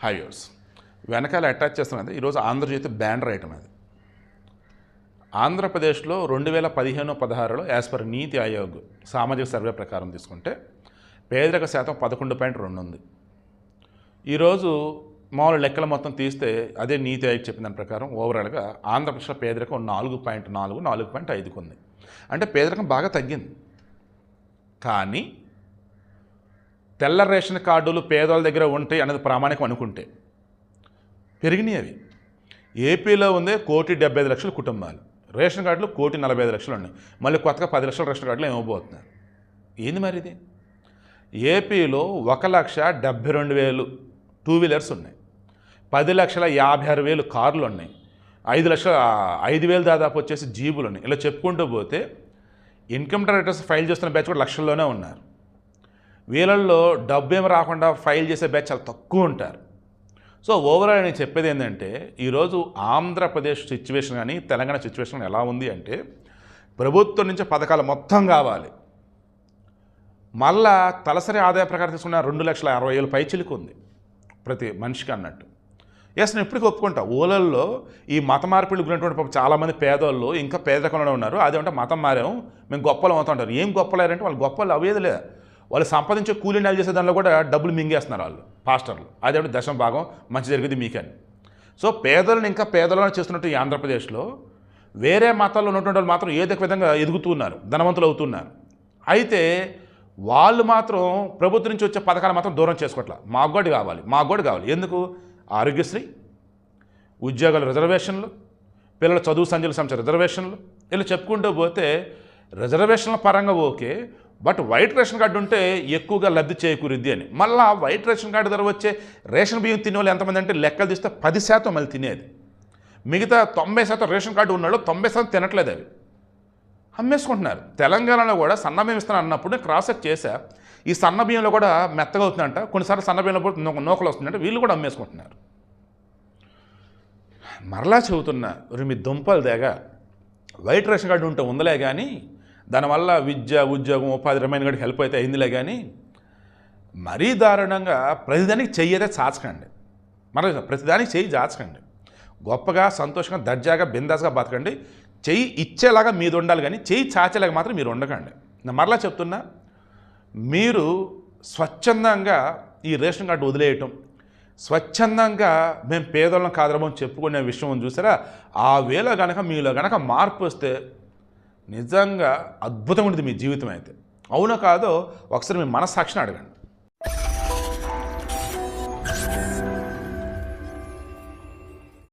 High viewers, వెనకాల attach చేస్తాం కదా. ఈరోజు ఆంధ్రజ్యోతి బ్యానర్ ఐటమ్ అది. ఆంధ్రప్రదేశ్లో 2015-16లో యాజ్ పర్ నీతి ఆయోగ్ సామాజిక సర్వే ప్రకారం తీసుకుంటే పేదరిక శాతం 11.2 ఉంది. ఈరోజు మామూలు లెక్కల మొత్తం తీస్తే అదే నీతి ఆయోగ్ చెప్పిన దాని ప్రకారం ఓవరాల్గా ఆంధ్రప్రదేశ్లో పేదరికం 4.4, 4.5కు ఉంది. అంటే పేదరికం బాగా తగ్గింది. కానీ తెల్ల రేషన్ కార్డులు పేదవాళ్ళ దగ్గర ఉంటాయి అనేది ప్రామాణికం అనుకుంటే పెరిగినాయి అవి. ఏపీలో ఉంది 1,75,00,000 కుటుంబాలు, రేషన్ కార్డులు 1,45,00,000 ఉన్నాయి. మళ్ళీ కొత్తగా 10 లక్షల రేషన్ కార్డులు ఇవ్వబోతున్నారు. ఏంది మరి ఇది? ఏపీలో 1,72,000 టూ వీలర్స్ ఉన్నాయి, 10,56,000 కార్లు ఉన్నాయి, 5,000 దాదాపు వచ్చేసి జీబులు ఉన్నాయి. ఇలా చెప్పుకుంటూ పోతే ఇన్కమ్ ట్యాక్స్ రిటర్న్స్ ఫైల్ చేస్తున్న బ్యాచ్ కూడా లక్షల్లోనే ఉన్నారు. వీళ్ళల్లో డబ్బు ఏమి రాకుండా ఫైల్ చేసే బ్యాచ్ చాలా తక్కువ ఉంటారు. సో ఓవరాల్ నేను చెప్పేది ఏంటంటే ఈరోజు ఆంధ్రప్రదేశ్ సిచ్యువేషన్ కానీ తెలంగాణ సిచ్యువేషన్ ఎలా ఉంది అంటే ప్రభుత్వం నుంచి పథకాలు మొత్తం కావాలి. మళ్ళా తలసరి ఆదాయ ప్రకారం తీసుకున్న 2,60,000 పైచిలుకు ఉంది ప్రతి మనిషికి అన్నట్టు. ఎస్, నేను ఇప్పటికీ ఒప్పుకుంటా. ఊళ్ళల్లో ఈ మత మార్పిడి గురినటువంటి చాలామంది పేదవాళ్ళు ఇంకా పేదరికంలోనే ఉన్నారు. అదేమంటే మతం మారాము మేము గొప్పలు అవుతుంటారు. ఏం గొప్పలేరంటే వాళ్ళు గొప్పలు అవేదిలే. వాళ్ళు సంపాదించే కూలీ నెల చేసే దానిలో కూడా డబ్బులు మింగేస్తున్నారు వాళ్ళు పాస్టర్లు. అదేంటే దశమ భాగం మంచి జరిగింది మీకని. సో పేదలను ఇంకా పేదలను చేస్తున్నట్టు ఈ ఆంధ్రప్రదేశ్లో వేరే మతాల్లో ఉన్నటువంటి వాళ్ళు మాత్రం ఏదో ఒక విధంగా ఎదుగుతున్నారు, ధనవంతులు అవుతున్నారు. అయితే వాళ్ళు మాత్రం ప్రభుత్వం నుంచి వచ్చే పథకాలు మాత్రం దూరం చేసుకోవట్లా. మాకు కూడా కావాలి. ఎందుకు? ఆరోగ్యశ్రీ, ఉద్యోగాల రిజర్వేషన్లు, పిల్లల చదువు సంధ్యల సంస్థ రిజర్వేషన్లు, ఇలా చెప్పుకుంటూ పోతే రిజర్వేషన్ల పరంగా okay, but white ration card ఉంటే ఎక్కువగా లబ్ధి చేకూరుద్ది అని. మళ్ళీ వైట్ రేషన్ కార్డు ధర వచ్చే రేషన్ బియ్యం తినే వాళ్ళు ఎంతమంది అంటే లెక్కలు తీస్తే 10% మళ్ళీ తినేది. మిగతా 90% రేషన్ కార్డు ఉన్నాళ్ళు 90% తినట్లేదు. అవి అమ్మేసుకుంటున్నారు. తెలంగాణలో కూడా సన్న బియ్యం ఇస్తాను అన్నప్పుడు క్రాస్ చెక్ చేశా. ఈ సన్న బియ్యంలో కూడా మెత్తగా అవుతుందంట, కొన్నిసార్లు సన్న బియ్యంలో కూడా నూకలు వస్తుందంటే వీళ్ళు కూడా అమ్మేసుకుంటున్నారు. మరలా చెబుతున్నా, మీ దుంపలు దేగా వైట్ రేషన్ కార్డు ఉంటే ఉందలే కానీ దానివల్ల విద్య, ఉద్యోగం, ఉపాధి రిమైన్ కూడా హెల్ప్ అయితే అయిందిలే కానీ మరీ దారుణంగా ప్రతిదానికి చెయ్యదే చాచకండి. ప్రతిదానికి చెయ్యి చాచకండి. గొప్పగా, సంతోషంగా, దర్జాగా, బిందాస్గా బతకండి. చెయ్యి ఇచ్చేలాగా మీది ఉండాలి కానీ చెయ్యి చాచేలాగా మాత్రం మీరు ఉండకండి. నేను మరలా చెప్తున్నా, మీరు స్వచ్ఛందంగా ఈ రేషన్ కార్డు వదిలేయటం, స్వచ్ఛందంగా మేము పేదోళ్ళం కాదరమని చెప్పుకునే విషయం చూసారా, ఆ వేళ కనుక మీలో కనుక మార్పు వస్తే నిజంగా అద్భుతంగా ఉంటుంది మీ జీవితం. అయితే అవునో కాదో ఒకసారి మీ మనస్సాక్షిని అడగండి.